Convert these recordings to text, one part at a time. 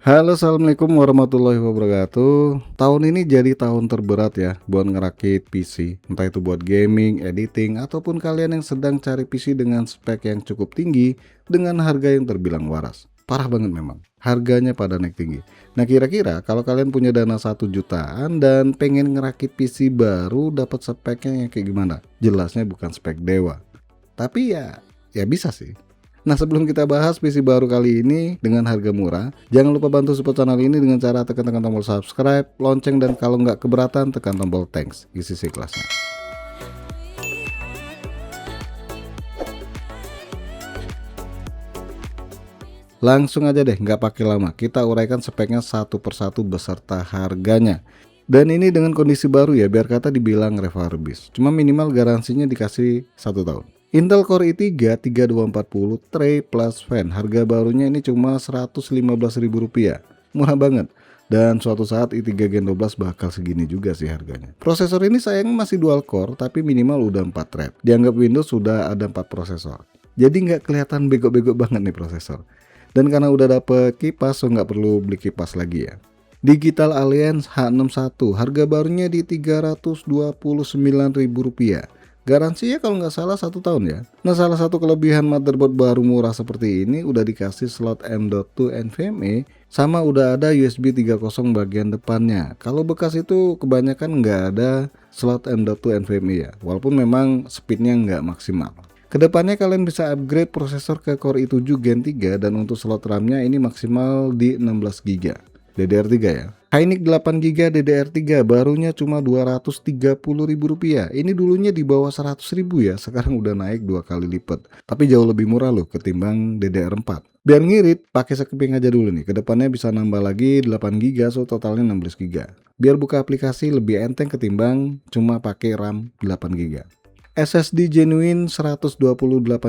Halo, assalamualaikum warahmatullahi wabarakatuh. Tahun ini jadi tahun terberat ya buat ngerakit PC, entah itu buat gaming, editing, ataupun kalian yang sedang cari PC dengan spek yang cukup tinggi dengan harga yang terbilang waras. Parah banget memang, harganya pada naik tinggi. Nah, kira-kira kalau kalian punya dana 1 jutaan dan pengen ngerakit PC baru, dapat speknya yang kayak gimana? Jelasnya bukan spek dewa, tapi ya bisa sih. Nah, sebelum kita bahas PC baru kali ini dengan harga murah, jangan lupa bantu support channel ini dengan cara tekan tombol subscribe, lonceng, dan kalau nggak keberatan tekan tombol thanks, isi kelasnya. Langsung aja deh, nggak pakai lama, kita uraikan speknya satu persatu beserta harganya. Dan ini dengan kondisi baru ya, biar kata dibilang refurbished. Cuma minimal garansinya dikasih 1 tahun. Intel Core i3 3240 Tray plus fan. Harga barunya ini cuma Rp115.000. Murah banget. Dan suatu saat i3 Gen 12 bakal segini juga sih harganya. Prosesor ini sayang masih dual core, tapi minimal udah 4 thread. Dianggap Windows sudah ada 4 prosesor. Jadi nggak kelihatan bego-bego banget nih prosesor. Dan karena udah dapet kipas, so nggak perlu beli kipas lagi ya. Digital Alliance H61, harga barunya di Rp329.000. Garansinya kalau nggak salah 1 tahun ya. Nah, salah satu kelebihan motherboard baru murah seperti ini udah dikasih slot M.2 NVMe sama udah ada USB 3.0 bagian depannya. Kalau bekas itu kebanyakan nggak ada slot M.2 NVMe ya, walaupun memang speednya nggak maksimal. Kedepannya kalian bisa upgrade prosesor ke Core i7 Gen 3 dan untuk slot RAM-nya ini maksimal di 16 GB DDR3 ya. Hynix 8 GB DDR3 barunya cuma Rp230.000. Ini dulunya di bawah 100.000 ya, sekarang udah naik 2 kali lipat. Tapi jauh lebih murah loh ketimbang DDR4. Biar ngirit, pakai sekeping aja dulu nih. Kedepannya bisa nambah lagi 8 GB, so totalnya 16 GB. Biar buka aplikasi lebih enteng ketimbang cuma pakai RAM 8 GB. SSD Genuine 128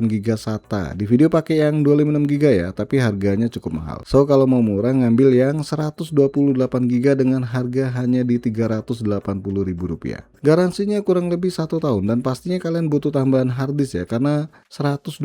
GB SATA. Di video pakai yang 256 GB ya, tapi harganya cukup mahal. So kalau mau murah ngambil yang 128 GB dengan harga hanya di Rp380.000. Garansinya kurang lebih 1 tahun dan pastinya kalian butuh tambahan harddisk ya, karena 128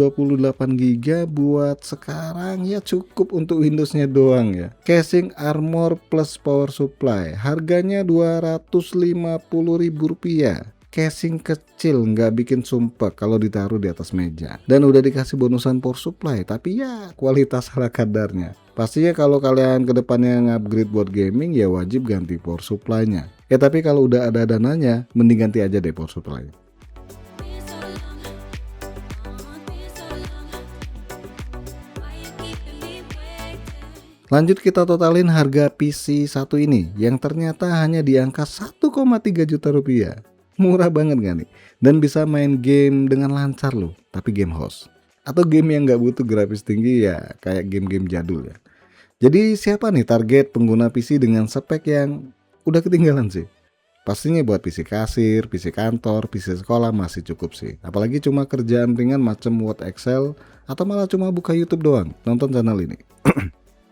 GB buat sekarang ya cukup untuk Windowsnya doang ya. Casing Armor plus power supply, harganya Rp250.000. Casing kecil nggak bikin sumpek kalau ditaruh di atas meja, dan udah dikasih bonusan power supply, tapi ya kualitas ala kadarnya. Pastinya kalau kalian kedepannya ngupgrade buat gaming ya wajib ganti power supply-nya ya, tapi kalau udah ada dananya mending ganti aja deh power supply. Lanjut kita totalin harga PC satu ini yang ternyata hanya di angka 1,3 juta rupiah. Murah banget gak nih? Dan bisa main game dengan lancar loh, tapi game host. Atau game yang gak butuh grafis tinggi ya, kayak game-game jadul ya. Jadi siapa nih target pengguna PC dengan spek yang udah ketinggalan sih? Pastinya buat PC kasir, PC kantor, PC sekolah masih cukup sih. Apalagi cuma kerjaan ringan macam Word, Excel, atau malah cuma buka YouTube doang, nonton channel ini.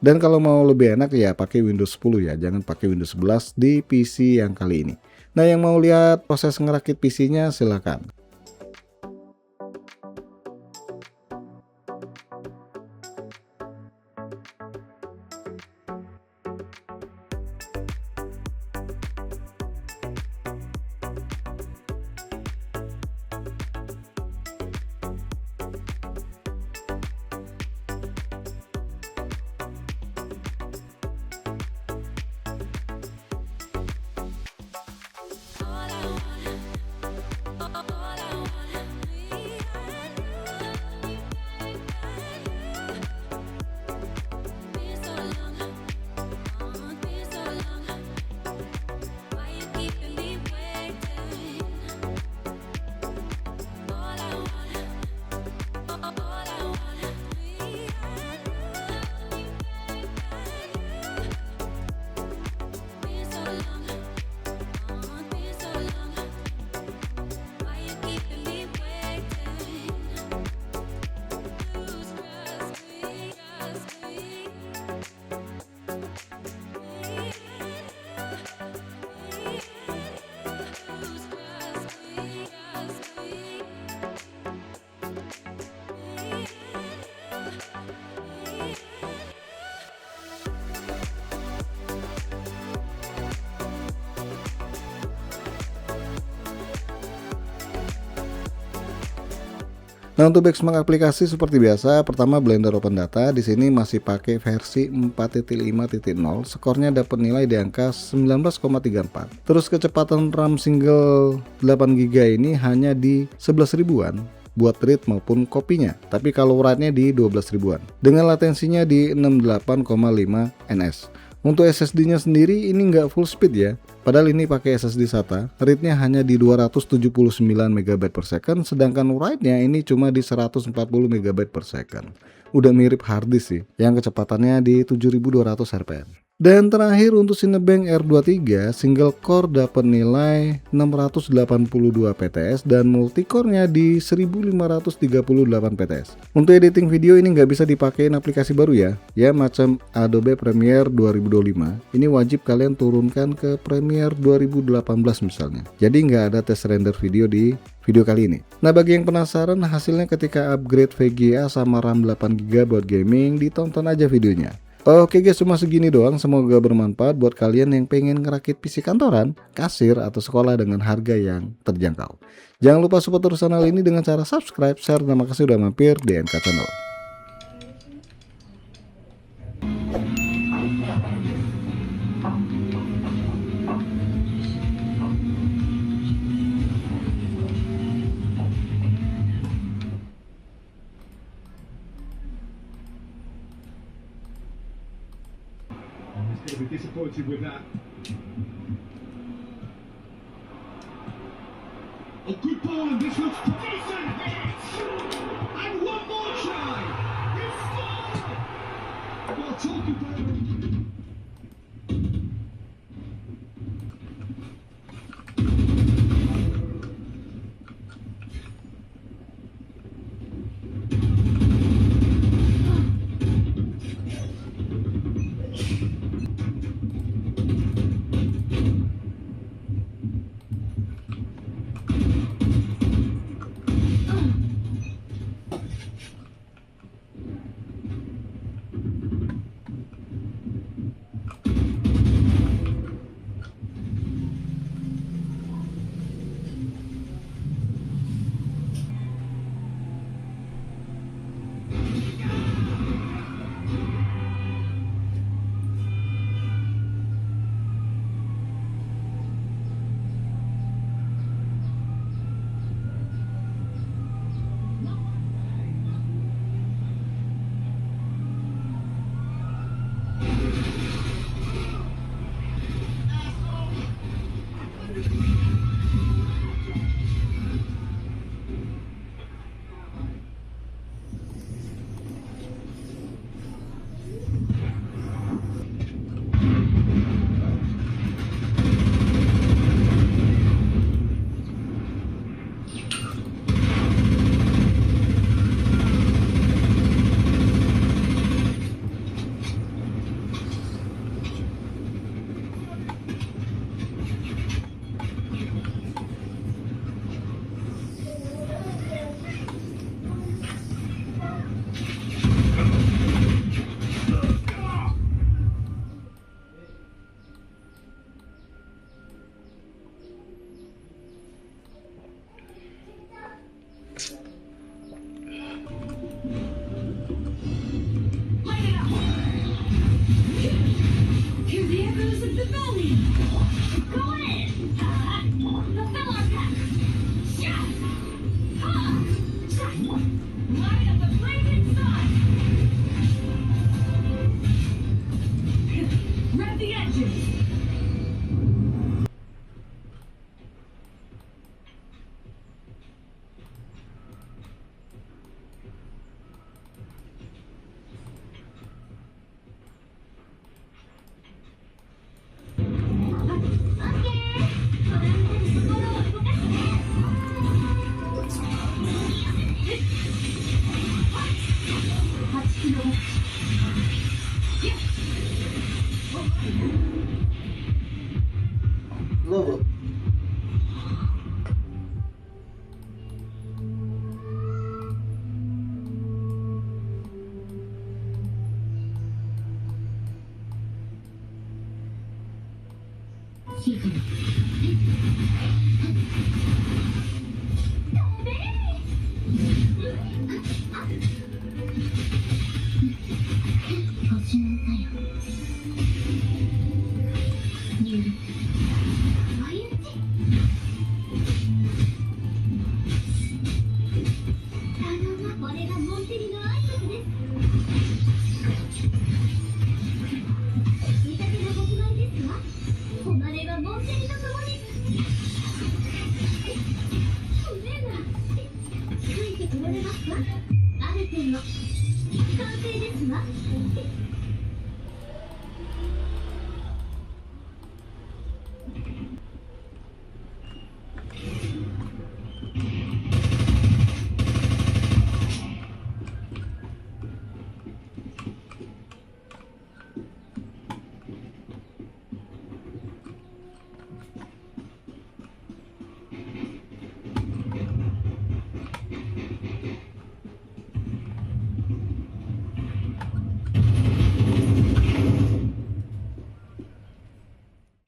Dan kalau mau lebih enak ya pakai Windows 10 ya, jangan pakai Windows 11 di PC yang kali ini. Nah, yang mau lihat proses ngerakit PC-nya silakan. Nah, untuk benchmark aplikasi seperti biasa, pertama Blender Open Data, di sini masih pakai versi 4.5.0, skornya dapat nilai di angka 19,34. Terus kecepatan RAM single 8GB ini hanya di 11 ribuan buat read maupun kopinya, tapi kalau write-nya di 12 ribuan dengan latensinya di 68,5 ns. Untuk SSD-nya sendiri ini nggak full speed ya, padahal ini pakai SSD SATA, read-nya hanya di 279 MB per second, sedangkan write-nya ini cuma di 140 MB per second. Udah mirip hard disk sih, yang kecepatannya di 7200 rpm. Dan terakhir untuk Cinebench R23 single core dapat nilai 682 PTS dan multicore-nya di 1538 PTS. Untuk editing video ini nggak bisa dipakein aplikasi baru ya macam Adobe Premiere 2025. Ini wajib kalian turunkan ke Premiere 2018 misalnya. Jadi nggak ada tes render video di video kali ini. Nah, bagi yang penasaran hasilnya ketika upgrade VGA sama RAM 8GB buat gaming, ditonton aja videonya. Oke guys, cuma segini doang, semoga bermanfaat buat kalian yang pengen ngerakit PC kantoran, kasir, atau sekolah dengan harga yang terjangkau. Jangan lupa support terus channel ini dengan cara subscribe, share, dan makasih udah mampir di NK Channel. He'll be disappointed with that. A good ball, and this looks decent. And one more try. It's scored. Well, talk about. Logo. Chicken. 完成ですわ。